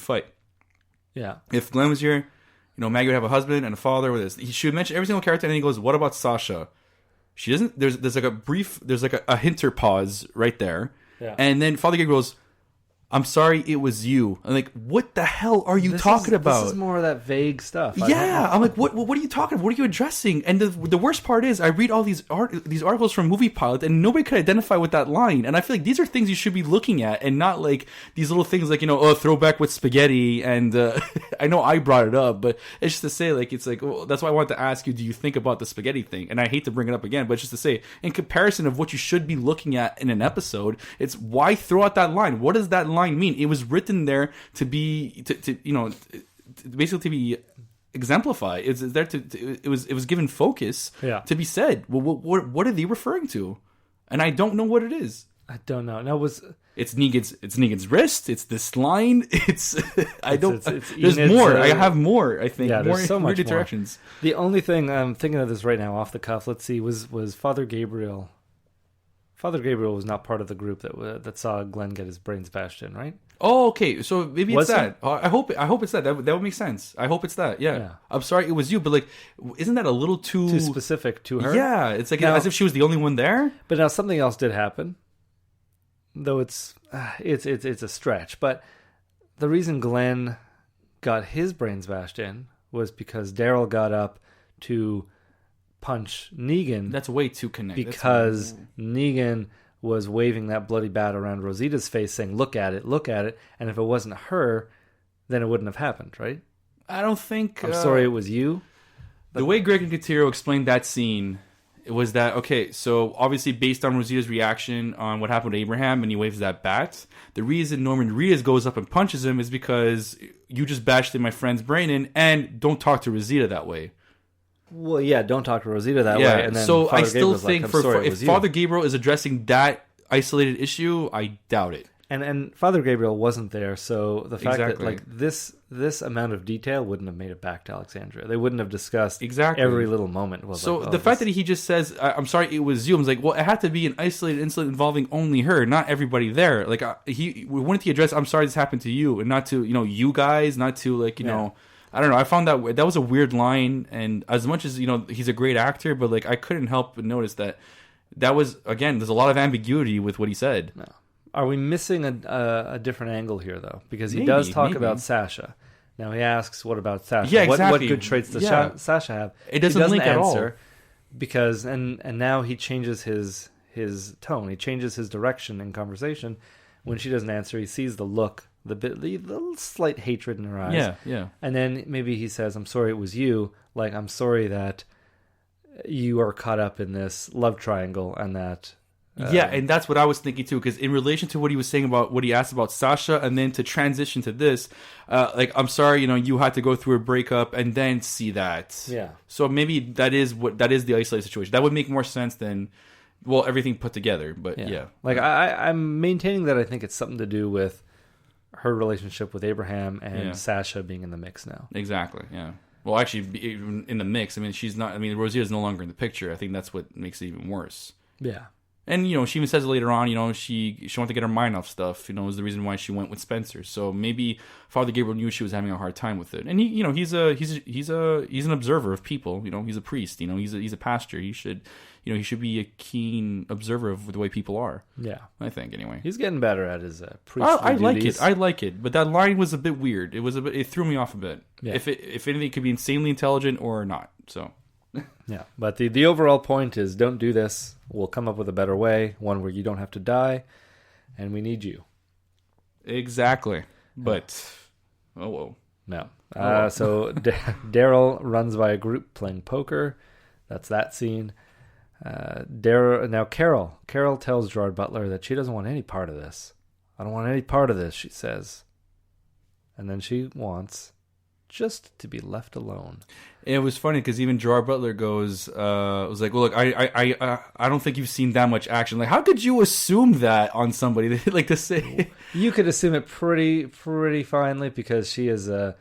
fight. Yeah. If Glenn was here, Maggie would have a husband and a father with this. She would mention every single character, and then he goes, "What about Sasha?" She doesn't. There's like a hinter pause right there, and then Father Gabriel goes, "I'm sorry, it was you." I'm like, what the hell are you talking about? This is more of that vague stuff. Yeah, I'm like, what are you talking about? What are you addressing? And the worst part is, I read all these articles from Movie Pilot, and nobody could identify with that line. And I feel like these are things you should be looking at, and not like these little things like, throwback with spaghetti. And I know I brought it up, but it's just to say, like, it's like, well, that's why I wanted to ask you, do you think about the spaghetti thing? And I hate to bring it up again, but it's just to say, in comparison of what you should be looking at in an episode, it's why throw out that line? What does that line mean? It was written there to be, basically to be exemplified. It's there it was given focus to be said. Well, what are they referring to? And I don't know what it is. I don't know. No, it's Negan's wrist. It's this line. It's there's Enid's, more. I have more. I think there's more so much weird directions. The only thing I'm thinking of this right now off the cuff. Let's see. Was Father Gabriel? Father Gabriel was not part of the group that saw Glenn get his brains bashed in, right? Oh, okay. So maybe it's that. It? I hope it's that. That would make sense. I hope it's that. Yeah. I'm sorry, it was you, but like, isn't that a little too specific to her? Yeah, it's like as if she was the only one there. But now something else did happen, though it's a stretch. But the reason Glenn got his brains bashed in was because Daryl got up to punch Negan. That's way too connected. Because Negan was waving that bloody bat around Rosita's face, saying, "Look at it, look at it." And if it wasn't her, then it wouldn't have happened, right? I don't think. I'm sorry, it was you. The way Greg and Catiro explained that scene, it was that, okay, so obviously based on Rosita's reaction on what happened to Abraham and he waves that bat, the reason Norman Reedus goes up and punches him is because you just bashed in my friend's brain in, and don't talk to Rosita that way. Well, yeah, don't talk to Rosita that way. And then so Father I still Gabriel's think like, if Father Gabriel is addressing that isolated issue, I doubt it. And Father Gabriel wasn't there, so the fact Exactly. that like this amount of detail wouldn't have made it back to Alexandria. They wouldn't have discussed Exactly. every little moment. So the fact that he just says, "I'm sorry, it was you," I'm like, well, it had to be an isolated incident involving only her, not everybody there. Like wouldn't he address, "I'm sorry this happened to you," and not to you guys, not to like know. I don't know. I found that was a weird line, and as much as he's a great actor, but like I couldn't help but notice that was, again, there's a lot of ambiguity with what he said. No. Are we missing a different angle here though? Because he does talk about Sasha. Now he asks, "What about Sasha? Yeah, exactly. What good traits does Sasha have?" It doesn't link at all. Because and now he changes his tone. He changes his direction in conversation. When she doesn't answer, he sees the look. The slight hatred in her eyes. Yeah. And then maybe he says, "I'm sorry it was you. Like, I'm sorry that you are caught up in this love triangle and that..." Yeah, and that's what I was thinking too, because in relation to what he was saying about what he asked about Sasha, and then to transition to this, like, "I'm sorry, you had to go through a breakup," and then see that. Yeah. So maybe that is the isolated situation. That would make more sense than, well, everything put together. But yeah. Like, I'm maintaining that I think it's something to do with her relationship with Abraham and Sasha being in the mix now. Exactly, yeah. Well, actually, even in the mix, I mean, she's not... I mean, Rosita's no longer in the picture. I think that's what makes it even worse. Yeah. And, she even says later on, she wanted to get her mind off stuff, was the reason why she went with Spencer. So maybe Father Gabriel knew she was having a hard time with it. And he's an observer of people, he's a priest, he's a pastor. He should be a keen observer of the way people are. Yeah. I think, anyway. He's getting better at his priestly duties. I like it. But that line was a bit weird. It threw me off a bit. Yeah. If anything, it could be insanely intelligent or not. So... Yeah, but the overall point is, don't do this. We'll come up with a better way, one where you don't have to die, and we need you. Exactly. But, whoa. No. So Daryl runs by a group playing poker. That's that scene. Carol tells Gerard Butler that she doesn't want any part of this. "I don't want any part of this," she says. And then she wants just to be left alone. It was funny because even Gerard Butler goes, was like, "Well, look, I don't think you've seen that much action. Like, how could you assume that on somebody?" Like to say, you could assume it pretty finely because she is a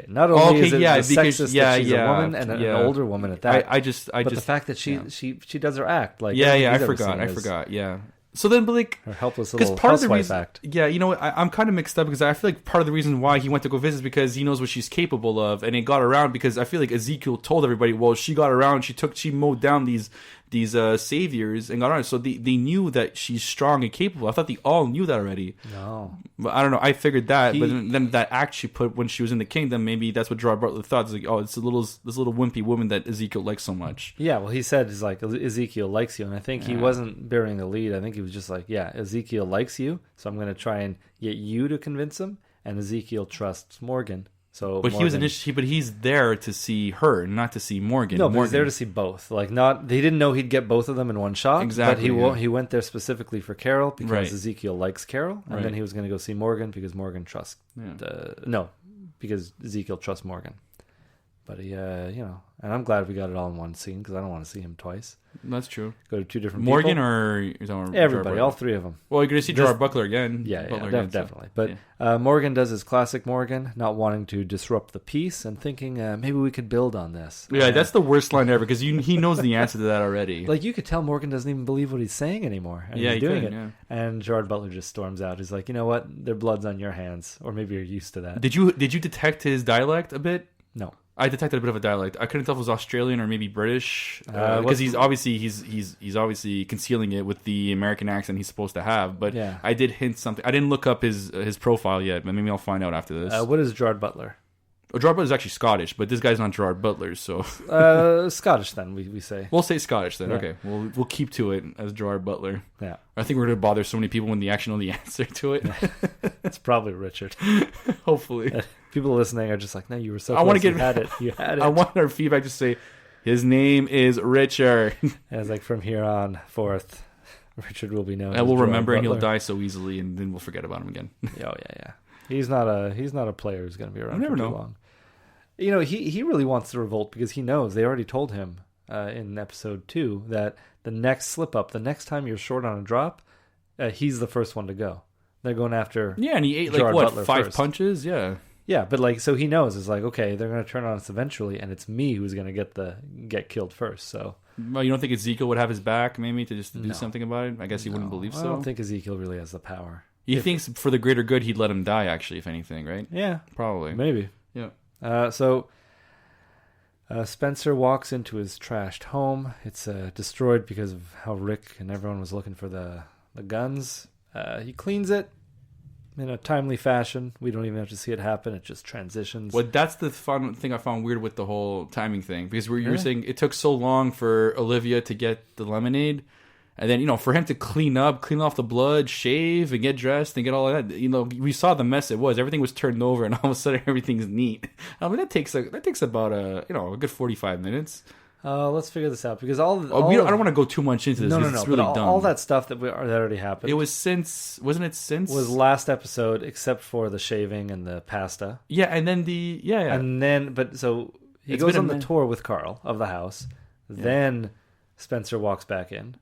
Not only is it sexist that she's a woman and an older woman at that. But the fact that she does her act like I forgot. Yeah. So then, but like, Her helpless because little part of the housewife reason, act. yeah, you know what, I'm kind of mixed up because I feel like part of the reason why he went to go visit is because he knows what she's capable of, and it got around because I feel like Ezekiel told everybody, well, she got around, she mowed down these saviors and got around, so they knew that she's strong and capable. I thought they all knew that already. No, But I don't know. I figured that, but then that act she put when she was in the kingdom, maybe that's what Gerard Butler thought. It's like, oh, it's this little wimpy woman that Ezekiel likes so much. yeah. Well, he said he's like Ezekiel likes you, and I think he wasn't bearing the lead. I think he was just like, yeah, Ezekiel likes you, so I'm going to try and get you to convince him, and Ezekiel trusts Morgan. So, but Morgan, but he's there to see her, not to see Morgan. No, Morgan. but he's there to see both. Like, not they didn't know he'd get both of them in one shot. Exactly. But he went there specifically for Carol because Right. Ezekiel likes Carol, and then he was going to go see Morgan because Morgan trusts. Because Ezekiel trusts Morgan. But he, and I'm glad we got it all in one scene because I don't want to see him twice. That's true. Go to two different Morgan people. or you're talking about Everybody, Gerard all Butler? three of them. Well, you're going to see Gerard Butler again. Butler again, so, definitely. But yeah. Morgan does his classic Morgan, not wanting to disrupt the peace and thinking maybe we could build on this. Yeah, that's the worst line ever because he knows the answer to that already. Like, you could tell Morgan doesn't even believe what he's saying anymore. And Yeah, he's he doing could, it. yeah. And Gerard Butler just storms out. He's like, you know what? Their blood's on your hands. Or maybe you're used to that. Did you detect his dialect a bit? No. I detected a bit of a dialect. I couldn't tell if it was Australian or maybe British What's- because he's obviously concealing it with the American accent he's supposed to have. But Yeah. I did hint something. I didn't look up his profile yet, but maybe I'll find out after this. What is Gerard Butler? Gerard Butler is actually Scottish, but this guy's not Gerard Butler, so Scottish, then, we say. we'll say Scottish then. Yeah. Okay, we'll keep to it as Gerard Butler. Yeah. I think we're going to bother so many people when they actually know the answer to it. It's probably Richard. Hopefully. People listening are just like, no, you were so I close. wanna get- You had it. You had it. I want our feedback to say, his name is Richard. And it's like, from here on forth, Richard will be known And as we'll Gerard remember and he'll Butler. die so easily, and then we'll forget about him again. Oh, yeah. He's not a player who's going to be around You never for too know. long. You know, he really wants to revolt because he knows they already told him in episode 2 that the next slip up, the next time you're short on a drop, he's the first one to go. They're going after Yeah, and he ate Gerard Butler 5 first. punches? Yeah. Yeah, but like, so he knows it's like, okay, they're going to turn on us eventually, and it's me who's going to get killed first. So Well, you don't think Ezekiel would have his back maybe to just do No. something about it? I guess he wouldn't believe so. I don't think Ezekiel really has the power. He thinks for the greater good he'd let him die, actually, if anything, right? Yeah, Probably. maybe. Yeah. So Spencer walks into his trashed home. It's destroyed because of how Rick and everyone was looking for the guns. He cleans it in a timely fashion. We don't even have to see it happen. It just transitions. Well, that's the fun thing I found weird with the whole timing thing. Because you were Really? saying it took so long for Olivia to get the lemonade. And then, for him to clean off the blood, shave, and get dressed and get all of that. We saw the mess it was. Everything was turned over, and all of a sudden everything's neat. I mean, that takes about a good 45 minutes. Let's figure this out because I don't want to go too much into this. No, because it's really but dumb. all that stuff that already happened. It was wasn't it since? was last episode, except for the shaving and the pasta. Yeah, and then yeah. And then, so he It's goes been on a the minute. tour with Carl of the house. Then Spencer walks back in.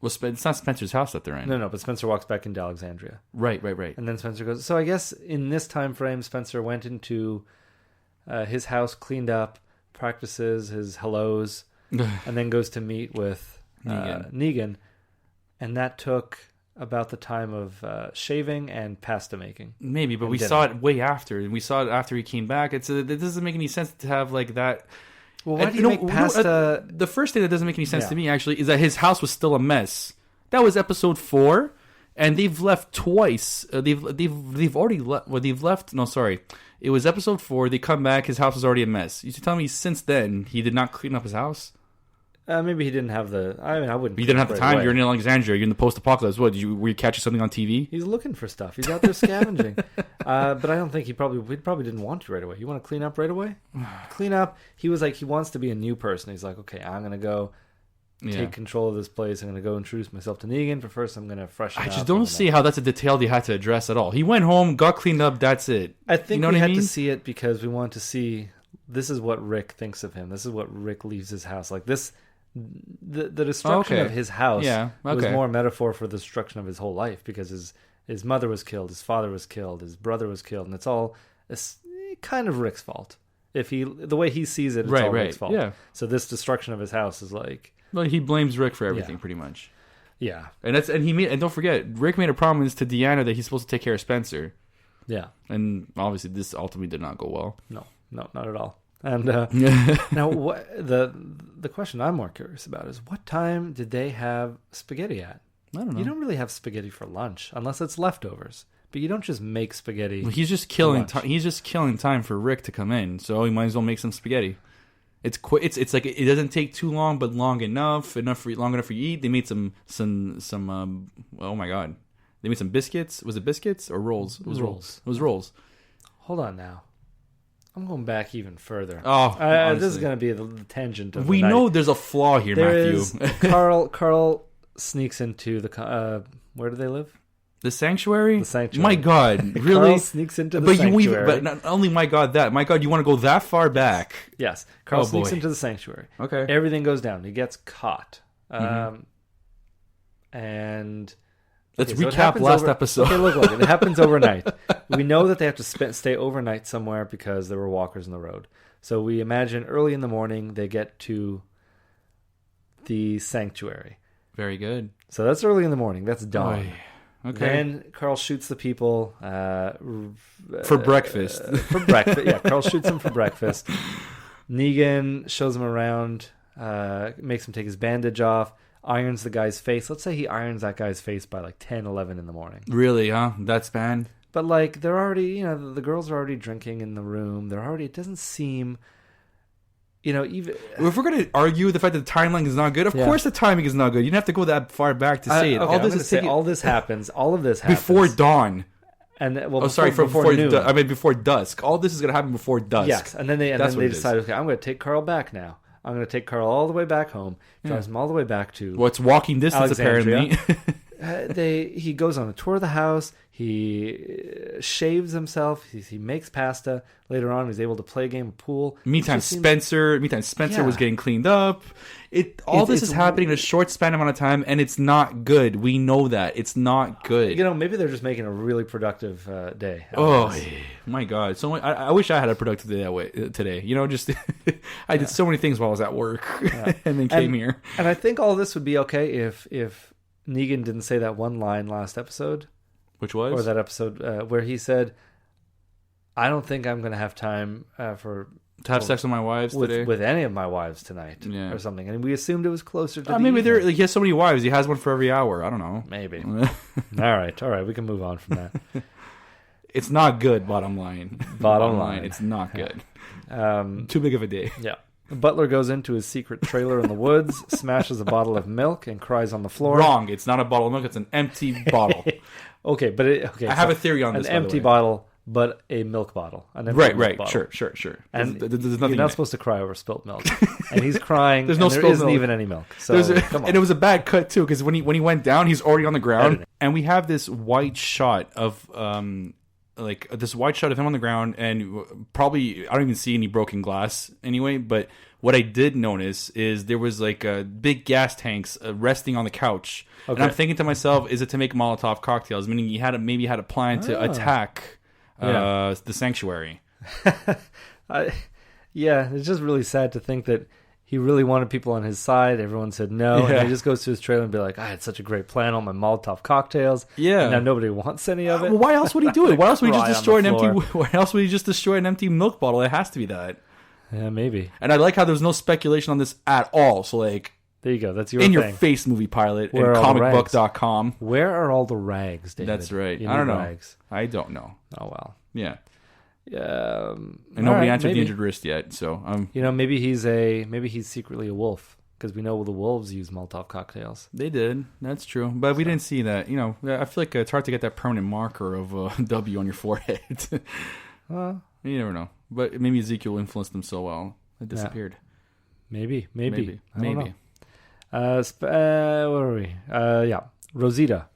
Well, it's not Spencer's house that they're in. No, but Spencer walks back into Alexandria. Right. And then Spencer goes, so I guess in this time frame, Spencer went into his house, cleaned up, practices his hellos, and then goes to meet with Negan. And that took about the time of shaving and pasta making. Maybe, but And we dinner. saw it way after, and we saw it after he came back. It doesn't make any sense to have like that. Well, why And, do you make pasta? the first thing that doesn't make any sense Yeah. to me actually is that his house was still a mess. That was episode 4, and they've left twice. They've already left. Well, they've left. No, sorry, it was episode 4. They come back. His house was already a mess. You tell me since then he did not clean up his house. Maybe he didn't have the. I mean, I wouldn't. But you didn't have the right time. away. You're in Alexandria. You're in the post-apocalypse. What? Were you catching something on TV? He's looking for stuff. He's out there scavenging. But I don't think he probably didn't want to right away. You want to clean up right away? Clean up. He was like, he wants to be a new person. He's like, okay, I'm going to go take control of this place. I'm going to go introduce myself to Negan. But first, I'm going to freshen up. I just don't see how that's a detail they had to address at all. He went home, got cleaned up, that's it. I think you know we what I had mean? to see it because we want to see, this is what Rick thinks of him. This is what Rick leaves his house. Like this, the destruction Okay. of his house was okay. more a metaphor for the destruction of his whole life because his mother was killed, his father was killed, his brother was killed, and it's all kind of Rick's fault. The way he sees it, it's all Rick's fault. Yeah. So this destruction of his house is like, Well, he blames Rick for everything, pretty much. Yeah. And don't forget, Rick made a promise to Deanna that he's supposed to take care of Spencer. Yeah. And obviously this ultimately did not go well. No, not at all. And now the question I'm more curious about is, what time did they have spaghetti at? I don't know. You don't really have spaghetti for lunch unless it's leftovers. But you don't just make spaghetti. Well, he's just killing time. He's just killing time for Rick to come in, so he might as well make some spaghetti. It's quick. It's like it doesn't take too long, but long enough long enough for you to eat. They made some. Oh my god, they made some biscuits. Was it biscuits or rolls? It was rolls. It was rolls. Hold on now. I'm going back even further. Oh, this is going to be the tangent of we the night. know there's a flaw here, there Matthew. Carl sneaks into the where do they live? The sanctuary? The sanctuary. My God, really? Carl sneaks into the sanctuary. But not only my God, you want to go that far back? Yes. Carl sneaks into the sanctuary. Okay. Everything goes down. He gets caught. And let's recap last episode. Okay, look. It happens overnight. We know that they have to stay overnight somewhere because there were walkers in the road. So we imagine early in the morning they get to the sanctuary. Very good. So that's early in the morning. That's dawn. Oy. Okay. Then Carl shoots the people for breakfast. For breakfast, yeah. Carl shoots them for breakfast. Negan shows him around, makes him take his bandage off, irons the guy's face. Let's say he irons that guy's face by like 10, 11 in the morning. Really, huh? That's bad. But like they're already, the girls are already drinking in the room. It doesn't seem... even if we're going to argue the fact that the timeline is not good, of course the timing is not good. You don't have to go that far back to say it. Okay, all this happens before dawn. And before noon. Before dusk. All this is going to happen before dusk. Yes, and then they decide, okay, I'm going to take Carl back now. I'm going to take Carl all the way back home. Drives him all the way back to... Well, it's walking distance, apparently. He goes on a tour of the house. He shaves himself. He makes pasta. Later on, he's able to play a game of pool. Meantime, Spencer was getting cleaned up. This is happening in a short span amount of time, and it's not good. We know that. It's not good. Maybe they're just making a really productive day. Oh, my God. So I wish I had a productive day that way today. I did so many things while I was at work and then came here. And I think all this would be okay if Negan didn't say that one line last episode. Which was? Or that episode where he said, I don't think I'm going to have time to have sex with my wives today. With any of my wives tonight or something. And we assumed it was closer to maybe he has so many wives. He has one for every hour. I don't know. Maybe. All right. We can move on from that. It's not good, bottom line. Bottom line. It's not good. Too big of a day. Yeah. Butler goes into his secret trailer in the woods, smashes a bottle of milk, and cries on the floor. Wrong. It's not a bottle of milk. It's an empty bottle. Okay, but I have a theory on this. An empty bottle, but a milk bottle. Right. Bottle. Sure. And there's you're not supposed to cry over spilt milk. And he's crying. There isn't even any milk. So come on. And it was a bad cut too, because when he went down, he's already on the ground, and we have this white shot of him on the ground, and probably I don't even see any broken glass anyway, but. What I did notice is there was like big gas tanks resting on the couch. Okay. And I'm thinking to myself, is it to make Molotov cocktails? Meaning he had a plan to attack the sanctuary. It's just really sad to think that he really wanted people on his side. Everyone said no. And he just goes to his trailer and be like, I had such a great plan on my Molotov cocktails. Yeah. And now nobody wants any of it. Why else would he do it? Why else would he just destroy an empty milk bottle? It has to be that. Yeah, maybe. And I like how there's no speculation on this at all. So, like... There you go. That's your your face movie pilot and comicbook.com. Where are all the rags, David? That's right. I don't know. Rags. I don't know. Oh, well. Yeah. And nobody answered the injured wrist yet, so... maybe he's secretly a wolf. Because we know the wolves use Molotov cocktails. They did. That's true. But we didn't see that. I feel like it's hard to get that permanent marker of a W on your forehead. You never know. But maybe Ezekiel influenced them so well it disappeared. Maybe. I don't know. Where are we? Rosita.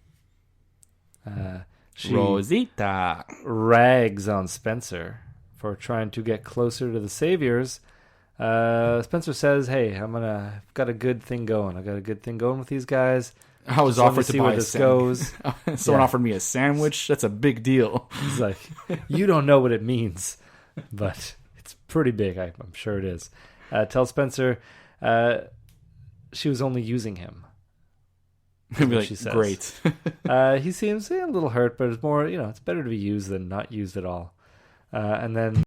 Rosita rags on Spencer for trying to get closer to the Saviors. Spencer says, "Hey, I've got a good thing going. I got a good thing going with these guys. I was offered to buy where this goes. Someone offered me a sandwich. That's a big deal." He's like, "You don't know what it means." But it's pretty big. I'm sure it is. Tell Spencer she was only using him. I'd be what like, she says. great. He seems a little hurt, but it's more, it's better to be used than not used at all. And then